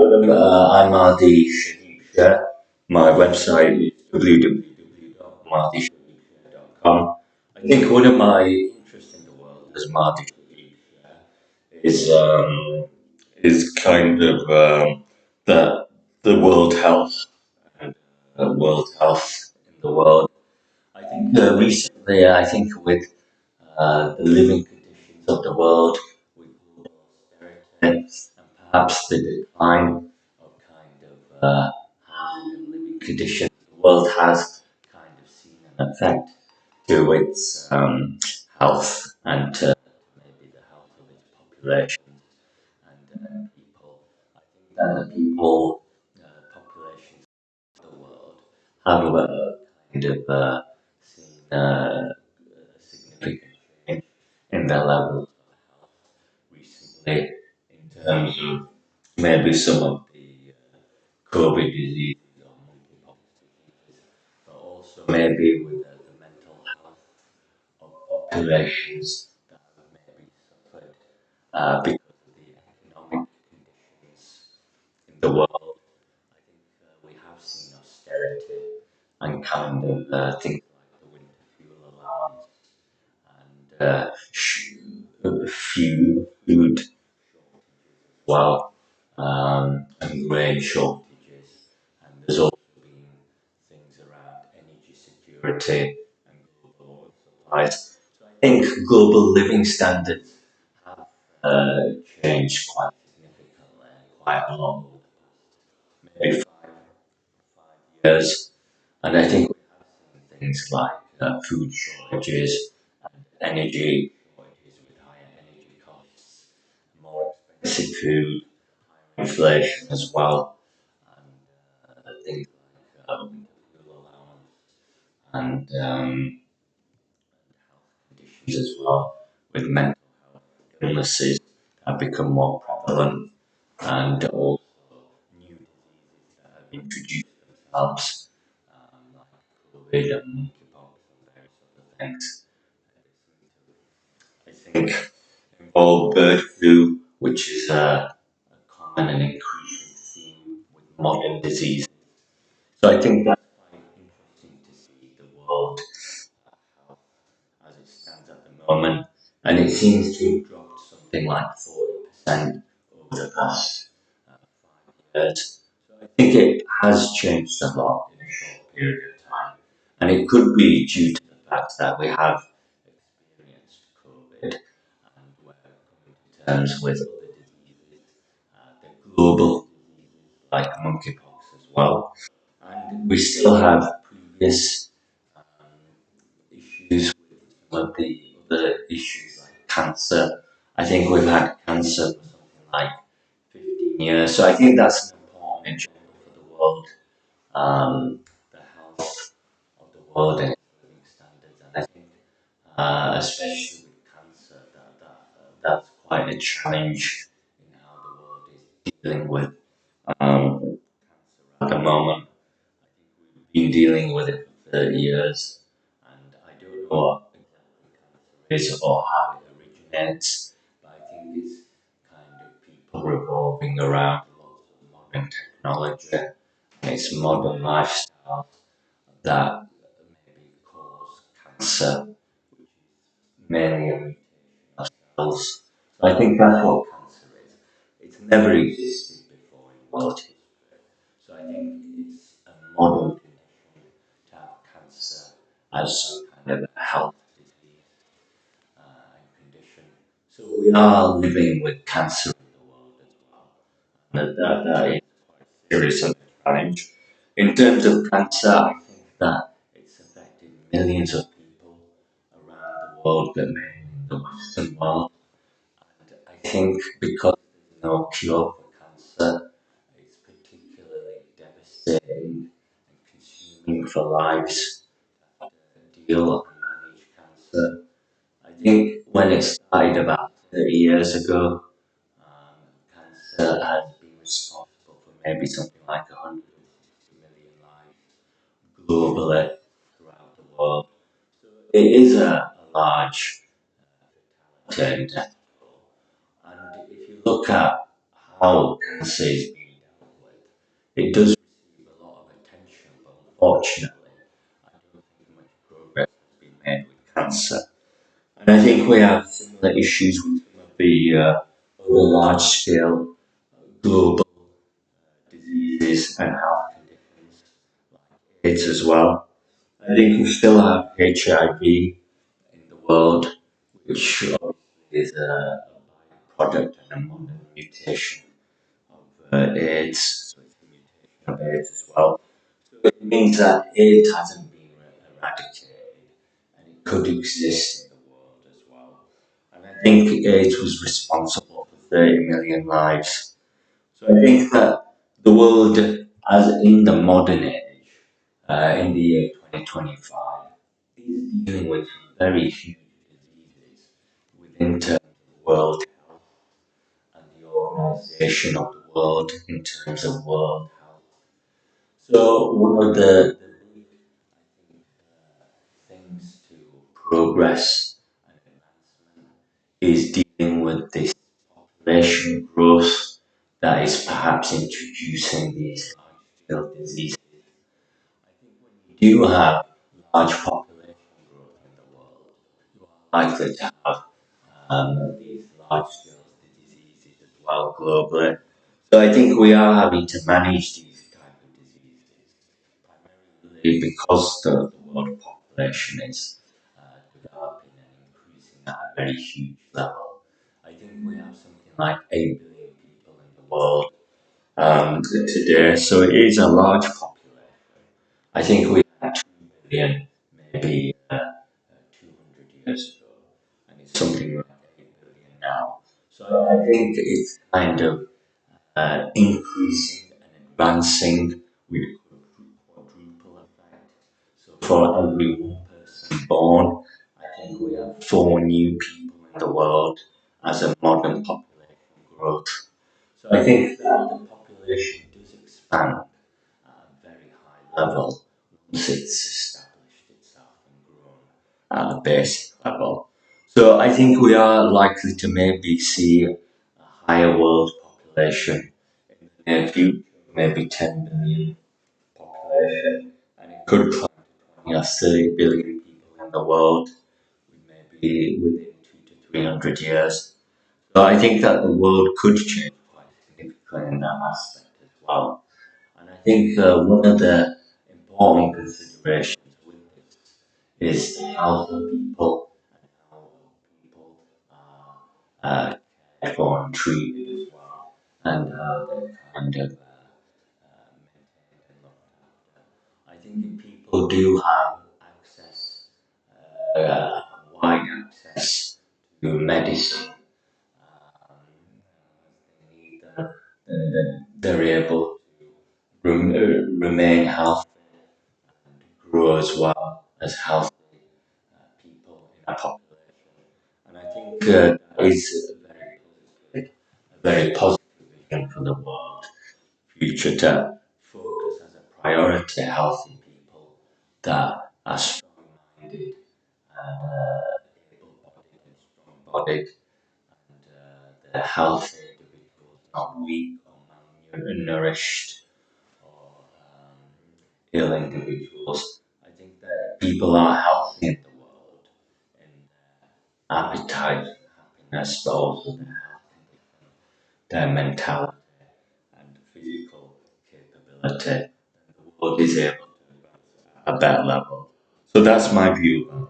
I'm Mahdi Shaheeb Sher. My website is www.mahdishaheebsher.com. I think one of my interests in the world as Mahdi Shaheeb Sher is kind of the world health and world health in the world. I think recently, I think with the living conditions of the world, with global austerity and perhaps the decline of kind of housing and living conditions, the world has kind of seen an effect to its health and to maybe the health of its population and people. I think that the people, populations of the world have kind of seen a significant change in their levels of health recently in terms of maybe some of the COVID diseases or monkeypox diseases, but also maybe with the mental health of populations that have maybe suffered because of the economic conditions in the world. I think we have seen austerity and kind of things like the winter fuel allowance and few food as well, and grain shortages. And there's also been things around energy security and global supplies. So I think global living standards have changed quite significantly, quite a lot over maybe five years. And I think we have seen things like food shortages and energy shortages with higher energy costs, more expensive food, inflation as well, and things like fuel allowance and health conditions as well, with mental health illnesses have become more prevalent, and also new diseases that have introduced themselves, like COVID and monkeypox and various other things. I think involve bird flu, which is a common and increasing theme with modern disease. So I think that's quite interesting to see the world health as it stands at the moment, and it seems to have dropped something like 40% over the past 5 years. So I think it has changed a lot in a short period of time, and it could be due to the fact that we have experienced COVID and we're coming to terms with other diseases, the global diseases like monkeypox as well. And we still have previous um, issues with some of the other issues like cancer. I think we've had cancer for something like 15 years. So I think that's an important example for the world, the health of the world and its living standards. And I think, especially with cancer, that's quite a challenge in how the world is dealing with cancer at the moment. I think we've been dealing with it for 30 years, and I don't know what exactly cancer is or how it originates, but I think it's kind of people revolving around lots of modern technology and its modern lifestyle that maybe cause cancer, which is mainly a mutation of cells. So I think that's what cancer is. It's never existed before in world history. So I think it's a modern condition to have cancer as some kind of a health disease and condition. So we are living with cancer in the world as well. And that is quite serious and a challenge. In terms of cancer, I think that it's affected millions of people around the world, but mainly in the Western world. And I think because there's no cure for cancer, it's particularly devastating and consuming for lives to deal and manage cancer. I think when it started about 30 years ago, cancer has been responsible for maybe something like 160 million lives globally throughout the world. So it is a large fatality and death toll. And if you look at how cancer is being It does receive a lot of attention, but unfortunately, I don't think much progress has been made with cancer. And I think we have similar issues with some of the other large-scale global diseases and health conditions like AIDS as well. I think we still have HIV in the world, which obviously is a byproduct and a modern mutation of AIDS, so it's a mutation of AIDS as well. So it means that AIDS hasn't been eradicated and it could exist in the world as well. And I think AIDS was responsible for 30 million lives. So I think that the world, as in the modern age, in the year 2025, is dealing with some very huge diseases within terms of world health and the organization of the world in terms of world health. So one of the big things to progress and advancement is dealing with this population growth that is perhaps introducing these large-scale diseases. I think when you do have large population growth in the world, you are likely to have these large-scale diseases as well globally. So I think we are having to manage these type of diseases primarily because the world population is developing and increasing at a very huge level. I think we have something like 8 billion people in the world today, so it is a large population. I think we had 2 billion maybe 200 years ago, and it's something like 8 billion now. So I think it's kind of increasing and advancing with quadruple effect. So for every one person born, I think we have four new people in the world as a modern population growth. So I think that the population does expand at a very high level once it's established itself and grown at a basic level. So I think we are likely to maybe see a higher world population in the near future, maybe 10 billion population, and it could climb to 20 or 30 billion people in the world, maybe within 2 to 300 years. So I think that the world could change quite significantly in that aspect as well. And I think one of the important considerations with this is the health of people and how people are cared for and treated as well, and how they're kind of maintained and looked after. I think if people do have access, wide access to medicine, they need them, then they're able to remain healthy and grow as well as healthy people in a population. And I think that is a very positive vision for the world future to focus as a priority healthy people that are strong-minded and able-bodied and strong-bodied and they're healthy individuals, not weak or malnourished or ill individuals. I think that people are healthy in the world in their appetite and happiness, but also their health condition, their mentality and physical capability. And the world is able to advance at a better level. So that's my view.